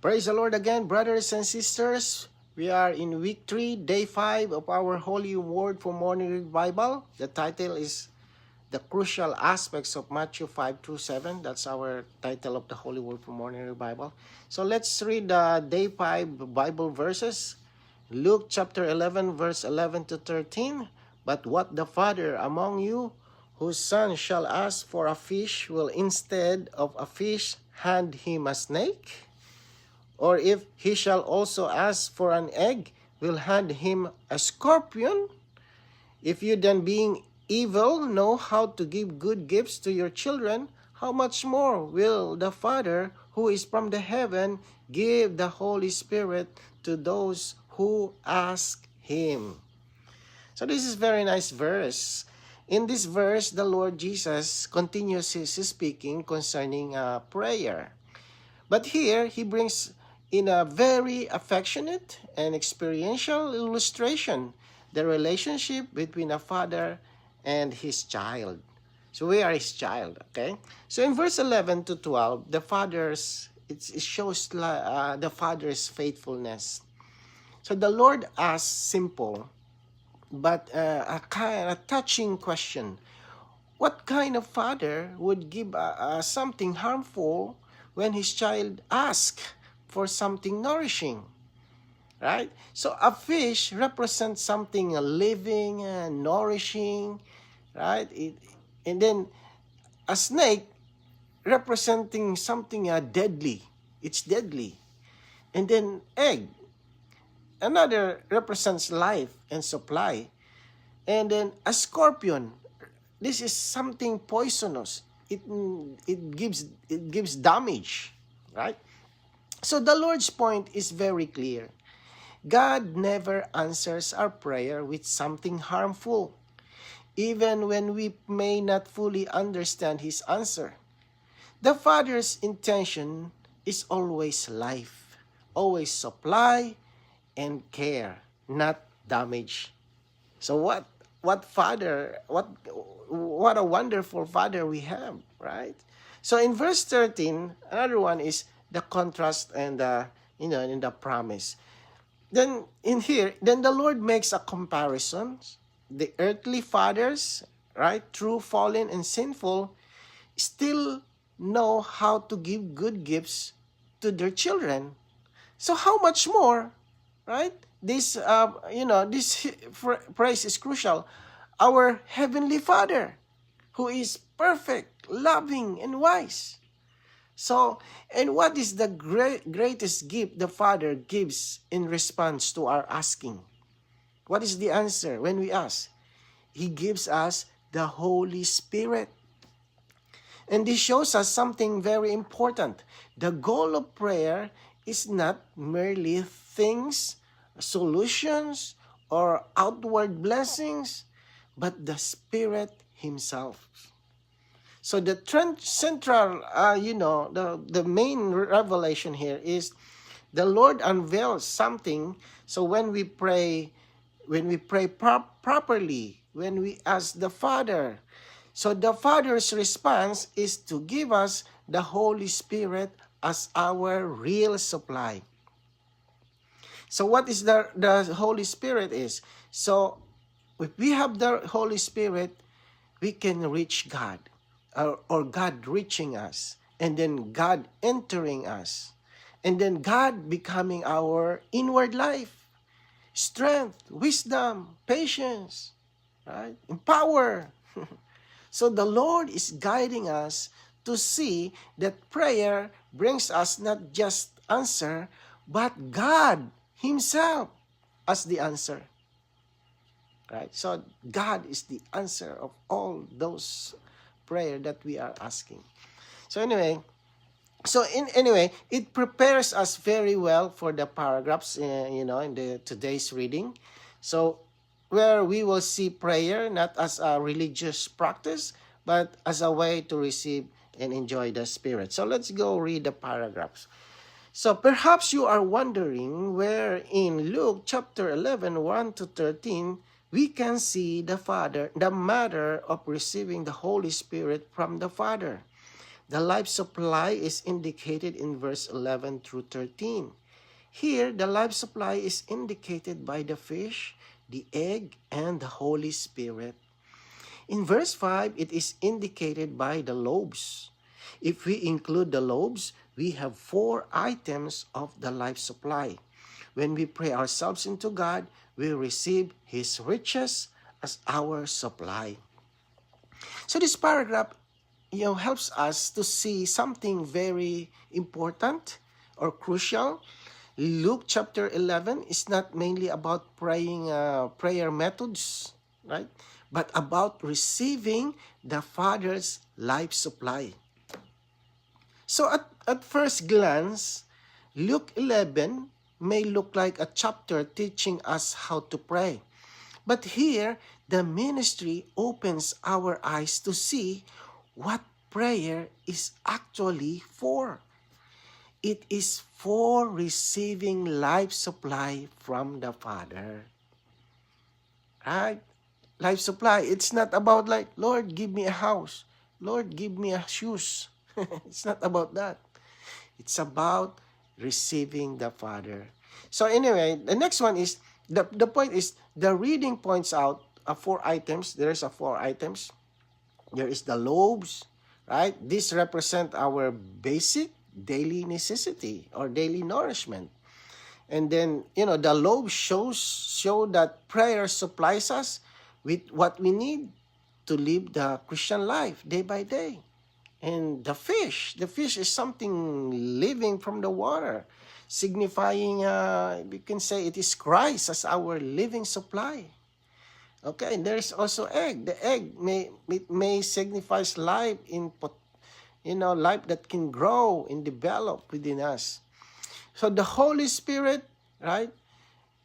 Praise the Lord again, brothers and sisters. We are in week 3, day 5 of our Holy Word for Morning Revival. The title is The Crucial Aspects of Matthew 5 through 7. That's our title of the Holy Word for Morning Revival. So let's read the day 5 Bible verses. Luke chapter 11, verse 11 to 13. But what the father among you, whose son shall ask for a fish, will instead of a fish hand him a snake? Or if he shall also ask for an egg, will hand him a scorpion? If you then, being evil, know how to give good gifts to your children, how much more will the Father who is from the heaven give the Holy Spirit to those who ask him? So this is very nice verse. In this verse, the Lord Jesus continues his speaking concerning prayer. But here, he brings in a very affectionate and experiential illustration the relationship between a father and his child. So we are his child, okay? So in verse 11 to 12, it shows the father's faithfulness. So the Lord asks simple but a touching question. What kind of father would give something harmful when his child asks for something nourishing, right? So a fish represents something living and nourishing, right? And then a snake representing something deadly. It's deadly. And then egg, another represents life and supply. And then a scorpion, this is something poisonous. It gives damage, right? So the Lord's point is very clear. God never answers our prayer with something harmful, even when we may not fully understand His answer. The Father's intention is always life, always supply and care, not damage. So what a wonderful Father we have, right? So in verse 13, another one is the contrast and in the promise. Then in here, then the Lord makes a comparison. The earthly fathers, right, true, fallen, and sinful, still know how to give good gifts to their children. So how much more, right? This praise is crucial. Our Heavenly Father, who is perfect, loving, and wise. So, and what is the greatest gift the Father gives in response to our asking? What is the answer when we ask? He gives us the Holy Spirit. And this shows us something very important. The goal of prayer is not merely things, solutions, or outward blessings, but the Spirit Himself. So the central, the main revelation here is the Lord unveils something. So when we pray properly, when we ask the Father, so the Father's response is to give us the Holy Spirit as our real supply. So what is the Holy Spirit is? So if we have the Holy Spirit, we can reach God. Or God reaching us, and then God entering us, and then God becoming our inward life, strength, wisdom, patience, right? And power. So the Lord is guiding us to see that prayer brings us not just answer, but God Himself as the answer. Right? So God is the answer of all those prayer that we are asking. So anyway, it prepares us very well for the paragraphs, in the today's reading. So where we will see prayer not as a religious practice, but as a way to receive and enjoy the Spirit. So let's go read the paragraphs. So perhaps you are wondering where in Luke chapter 11, 1 to 13, we can see the matter of receiving the Holy Spirit from the Father. The life supply is indicated in verse 11 through 13. Here, the life supply is indicated by the fish, the egg, and the Holy Spirit. In verse 5, it is indicated by the loaves. If we include the loaves, we have 4 items of the life supply. When we pray ourselves into God, we receive His riches as our supply. So this paragraph, helps us to see something very important or crucial. Luke chapter 11 is not mainly about praying prayer methods, right? But about receiving the Father's life supply. So at first glance, Luke 11 may look like a chapter teaching us how to pray. But here, the ministry opens our eyes to see what prayer is actually for. It is for receiving life supply from the Father. Right? Life supply. It's not about like, Lord, give me a house. Lord, give me a shoes. It's not about that. It's about receiving the Father. So anyway, the next one is, the point is, the reading points out 4 items. There's 4 items. There is the loaves, right? This represent our basic daily necessity or daily nourishment. And then, the loaves show that prayer supplies us with what we need to live the Christian life day by day. And the fish is something living from the water, signifying, we can say it is Christ as our living supply. Okay, and there is also egg. The egg may signifies life life that can grow and develop within us. So the Holy Spirit, right,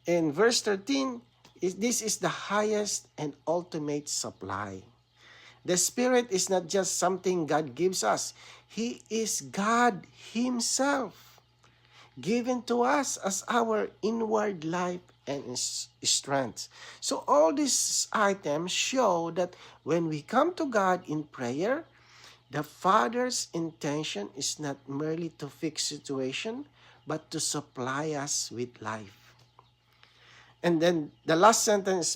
in verse 13, this is the highest and ultimate supply. The Spirit is not just something God gives us. He is God Himself, given to us as our inward life and strength. So all these items show that when we come to God in prayer, the Father's intention is not merely to fix situation, but to supply us with life. And then the last sentence is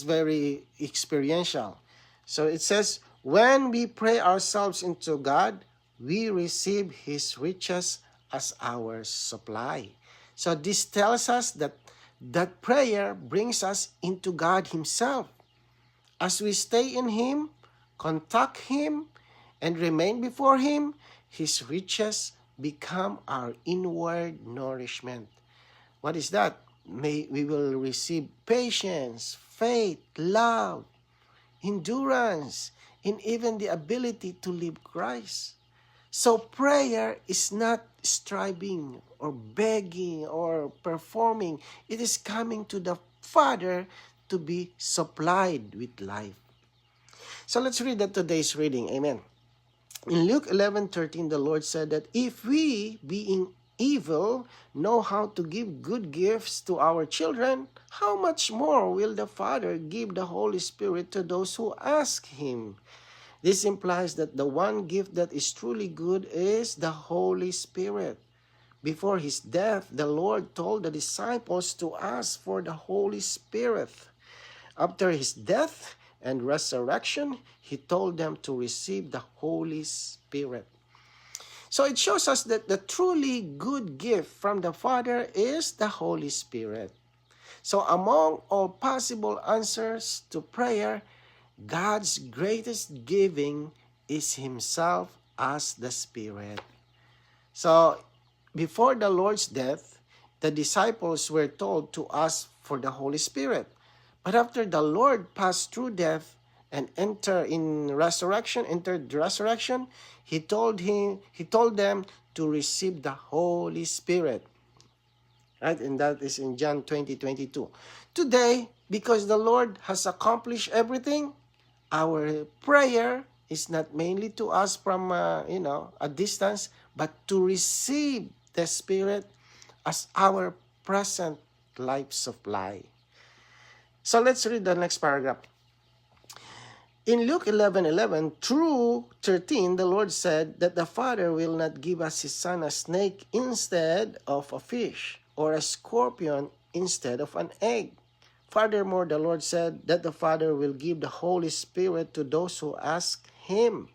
very experiential. So it says, when we pray ourselves into God, we receive His riches as our supply. So this tells us that prayer brings us into God Himself. As we stay in Him, contact Him, and remain before Him, His riches become our inward nourishment. What is that? We will receive patience, faith, love, endurance, and even the ability to live Christ. So prayer is not striving or begging or performing. It is coming to the Father to be supplied with life. So let's read that today's reading. Amen. In Luke 11:13, the Lord said that if we, being evil, know how to give good gifts to our children, how much more will the Father give the Holy Spirit to those who ask Him? This implies that the one gift that is truly good is the Holy Spirit. Before His death, the Lord told the disciples to ask for the Holy Spirit. After His death and resurrection, He told them to receive the Holy Spirit. So it shows us that the truly good gift from the Father is the Holy Spirit. So among all possible answers to prayer, God's greatest giving is Himself as the Spirit. So before the Lord's death, the disciples were told to ask for the Holy Spirit. But after the Lord passed through death and entered the resurrection, He told them to receive the Holy Spirit. Right? And that is in John 20:22. Today, because the Lord has accomplished everything, our prayer is not mainly to ask from a distance, but to receive the Spirit as our present life supply. So let's read the next paragraph. In Luke 11:11 through 13, the Lord said that the Father will not give us His Son a snake instead of a fish, or a scorpion instead of an egg. Furthermore, the Lord said that the Father will give the Holy Spirit to those who ask Him.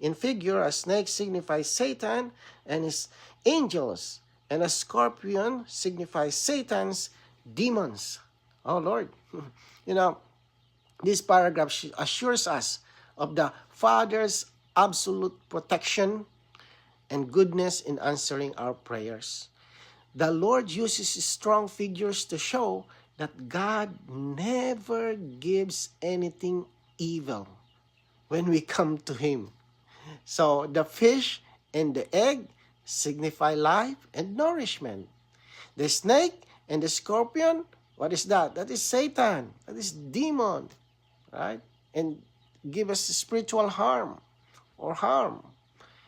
In figure, a snake signifies Satan and his angels, and a scorpion signifies Satan's demons. Oh Lord, you know, this paragraph assures us of the Father's absolute protection and goodness in answering our prayers. The Lord uses strong figures to show that God never gives anything evil when we come to Him. So the fish and the egg signify life and nourishment. The snake and the scorpion, what is that? That is Satan. That is demon, right? And give us spiritual harm or harm.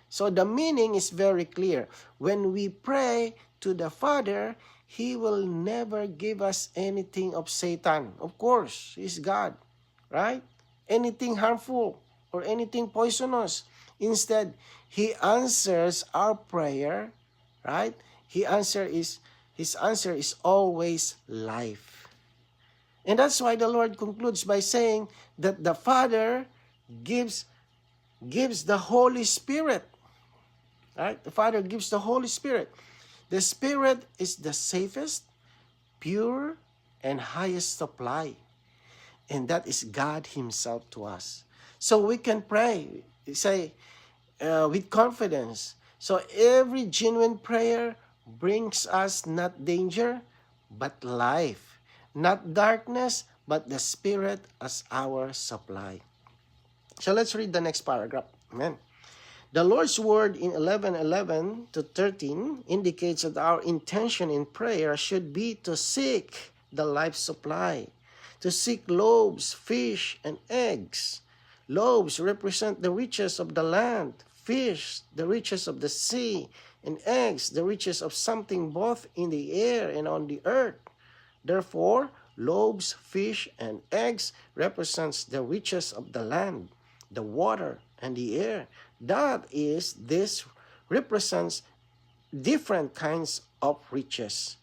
So the meaning is very clear. When we pray to the Father, He will never give us anything of Satan. Of course, He's God, right? Anything harmful or anything poisonous. Instead, He answers our prayer, right? His answer is always life. And that's why the Lord concludes by saying that the Father gives the Holy Spirit. Right? The Father gives the Holy Spirit. The Spirit is the safest, pure, and highest supply. And that is God Himself to us. So we can pray, with confidence. So every genuine prayer brings us not danger, but life. Not darkness, but the Spirit as our supply. So let's read the next paragraph. Amen. The Lord's word in 11:11 to 13 indicates that our intention in prayer should be to seek the life supply, to seek loaves, fish, and eggs. Loaves represent the riches of the land, fish, the riches of the sea, and eggs, the riches of something both in the air and on the earth. Therefore, loaves, fish, and eggs represents the riches of the land, the water, and the air. That is, this represents different kinds of riches.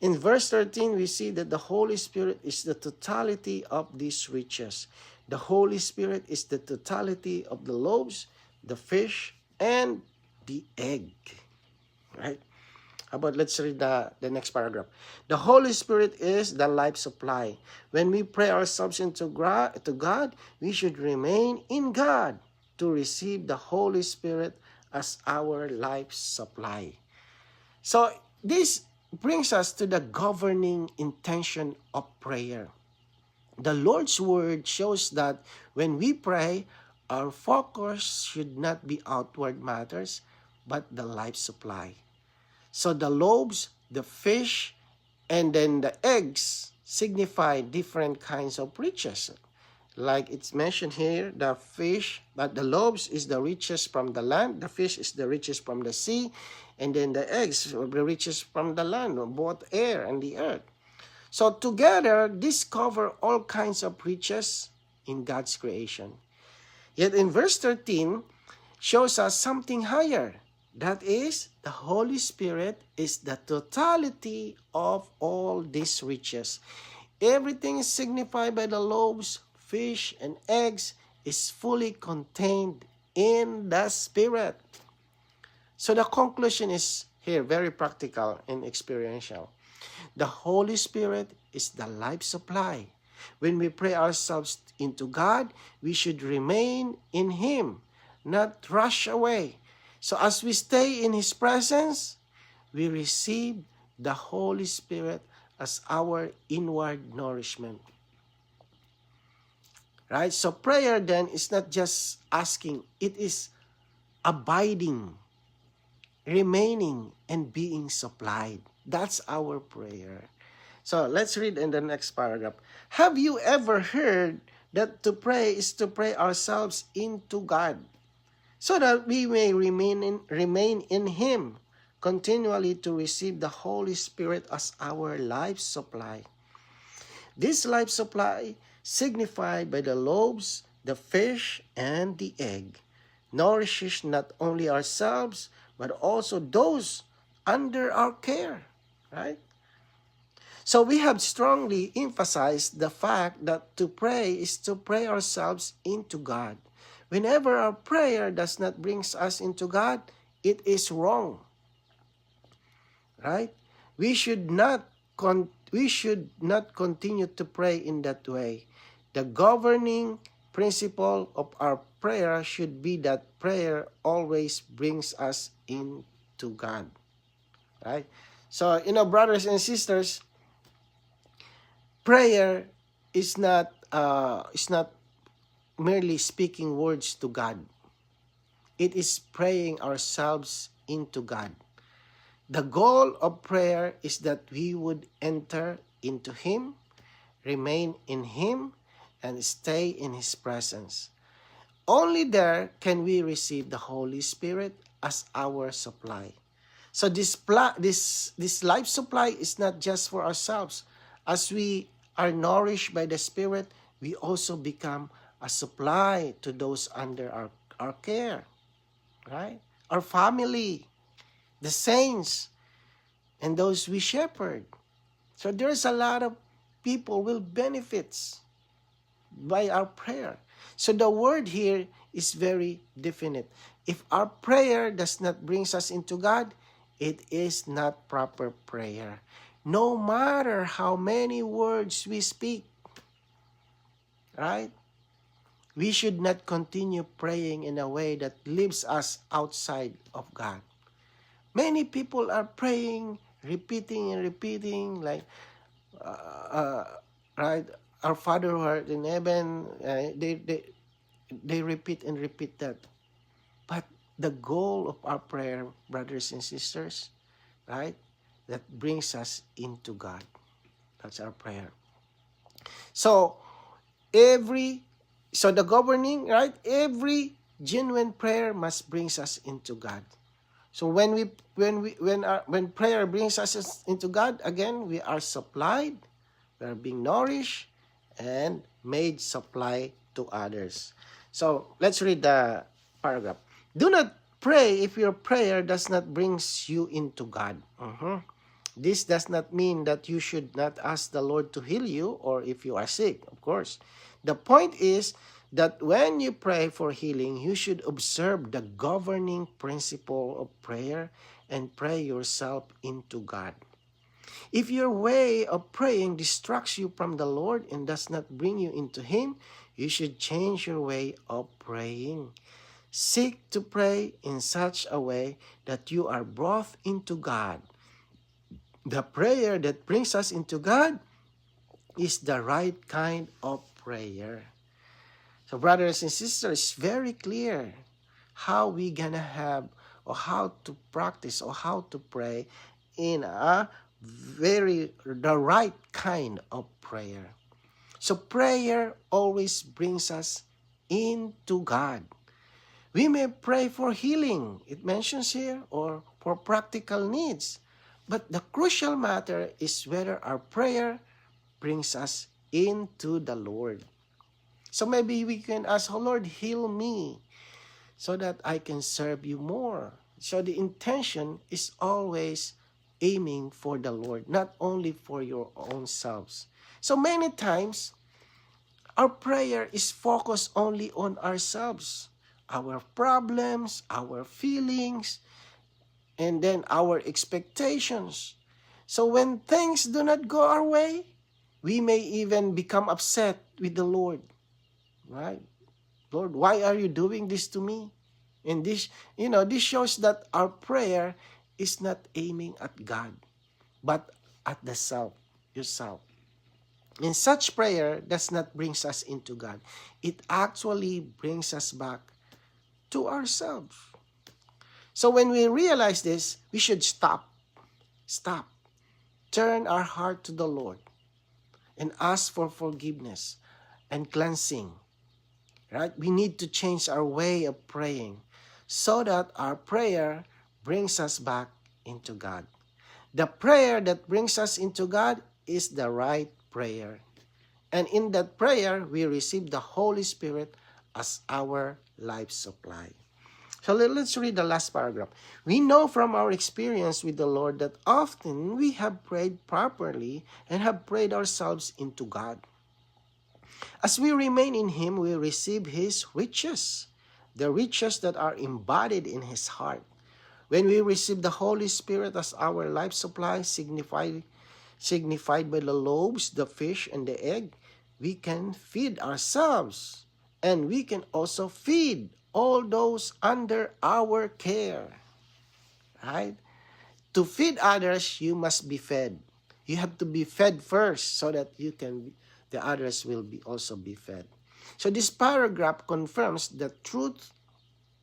In verse 13, we see that the Holy Spirit is the totality of these riches. The Holy Spirit is the totality of the loaves, the fish, and the egg. Right? How about let's read the next paragraph. The Holy Spirit is the life supply. When we pray ourselves into God, we should remain in God to receive the Holy Spirit as our life supply. So this brings us to the governing intention of prayer. The Lord's word shows that when we pray, our focus should not be outward matters, but the life supply. So the loaves, the fish, and then the eggs signify different kinds of riches. Like it's mentioned here, the fish, but the loaves is the riches from the land, the fish is the riches from the sea, and then the eggs are the riches from the land, both air and the earth. So together, these cover all kinds of riches in God's creation. Yet in verse 13, shows us something higher. That is, the Holy Spirit is the totality of all these riches. Everything is signified by the loaves, fish, and eggs is fully contained in the Spirit. So the conclusion is here very practical and experiential. The Holy Spirit is the life supply. When we pray ourselves into God, we should remain in Him, not rush away. So as we stay in His presence, we receive the Holy Spirit as our inward nourishment. Right? So prayer then is not just asking, it is abiding, remaining, and being supplied. That's our prayer. So let's read in the next paragraph. Have you ever heard that to pray is to pray ourselves into God, so that we may remain in Him, continually to receive the Holy Spirit as our life supply? This life supply, signified by the loaves, the fish and the egg, nourishes not only ourselves, but also those under our care, right? So we have strongly emphasized the fact that to pray is to pray ourselves into God. Whenever our prayer does not bring us into God, it is wrong, right? We should not continue to pray in that way. The governing principle of our prayer should be that prayer always brings us into God, right? So, brothers and sisters, prayer is not merely speaking words to God. It is praying ourselves into God. The goal of prayer is that we would enter into Him, remain in Him, and stay in His presence. Only there can we receive the Holy Spirit as our supply. So this life supply is not just for ourselves. As we are nourished by the Spirit, we also become a supply to those under our care, right? Our family, the saints, and those we shepherd. So there's a lot of people will benefits by our prayer. So the word here is very definite. If our prayer does not bring us into God, it is not proper prayer. No matter how many words we speak, right? We should not continue praying in a way that leaves us outside of God. Many people are praying, repeating and repeating, like, right? Our Father who art in heaven, they repeat and repeat that. But the goal of our prayer, brothers and sisters, right? That brings us into God. That's our prayer. So the governing, right? Every genuine prayer must bring us into God. So when prayer brings us into God, again, we are supplied, we are being nourished, and made supply to others. So let's read the paragraph. Do not pray if your prayer does not bring you into God. This does not mean that you should not ask the Lord to heal you or if you are sick, of course. The point is that when you pray for healing, you should observe the governing principle of prayer and pray yourself into God. If your way of praying distracts you from the Lord and does not bring you into Him, you should change your way of praying. Seek to pray in such a way that you are brought into God. The prayer that brings us into God is the right kind of prayer. So brothers and sisters, it's very clear how we gonna have or how to practice or how to pray in the right kind of prayer. So prayer always brings us into God. We may pray for healing, it mentions here, or for practical needs. But the crucial matter is whether our prayer brings us into the Lord. So maybe we can ask, oh Lord, heal me so that I can serve you more. So the intention is always aiming for the Lord, not only for your own selves. So many times, our prayer is focused only on ourselves, our problems, our feelings, and then our expectations. So when things do not go our way, we may even become upset with the Lord, right? Lord, why are you doing this to me? And this shows that our prayer is not aiming at God, but at the self, yourself. And such prayer does not bring us into God. It actually brings us back to ourselves. So when we realize this, we should stop, turn our heart to the Lord, and ask for forgiveness and cleansing. Right? We need to change our way of praying so that our prayer brings us back into God. The prayer that brings us into God is the right prayer. And in that prayer, we receive the Holy Spirit as our life supply. So let's read the last paragraph. We know from our experience with the Lord that often we have prayed properly and have prayed ourselves into God. As we remain in Him, we receive His riches, the riches that are embodied in His heart. When we receive the Holy Spirit as our life supply, signified by the loaves, the fish, and the egg, we can feed ourselves. And we can also feed all those under our care. Right? To feed others, you must be fed. You have to be fed first so that the others will also be fed. So this paragraph confirms the truth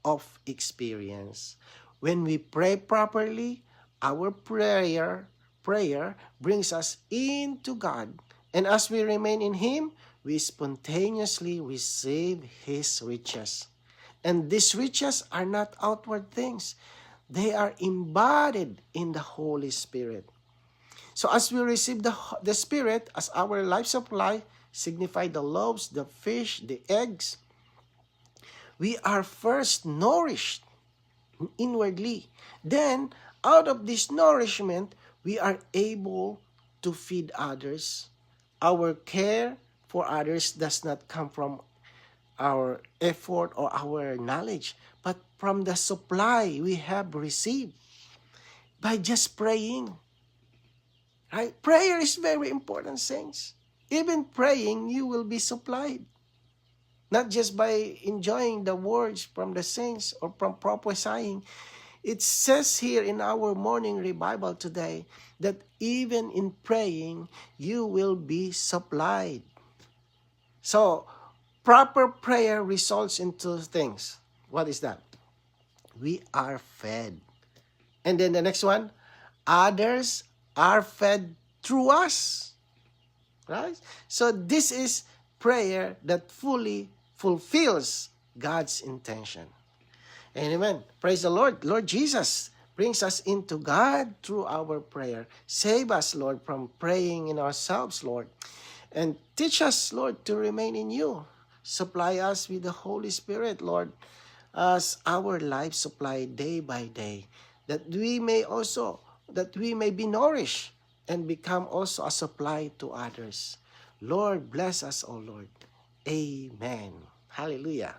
of experience. When we pray properly, our prayer brings us into God. And as we remain in Him, we spontaneously receive His riches. And these riches are not outward things. They are embodied in the Holy Spirit. So as we receive the Spirit as our life supply, signify the loaves, the fish, the eggs, we are first nourished inwardly. Then, out of this nourishment, we are able to feed others. Our care for others does not come from our effort or our knowledge, but from the supply we have received by just praying. Right? Prayer is very important, saints. Even praying, you will be supplied. Not just by enjoying the words from the saints or from prophesying. It says here in our morning revival today that even in praying, you will be supplied. So, proper prayer results in two things. What is that? We are fed. And then the next one, others are fed through us. Right? So this is prayer that fully fulfills God's intention. Amen. Praise the Lord. Lord Jesus brings us into God through our prayer. Save us, Lord, from praying in ourselves, Lord. And teach us, Lord, to remain in you. Supply us with the Holy Spirit, Lord, as our life supply day by day, that we may be nourished and become also a supply to others. Lord, bless us, O Lord. Amen. Hallelujah.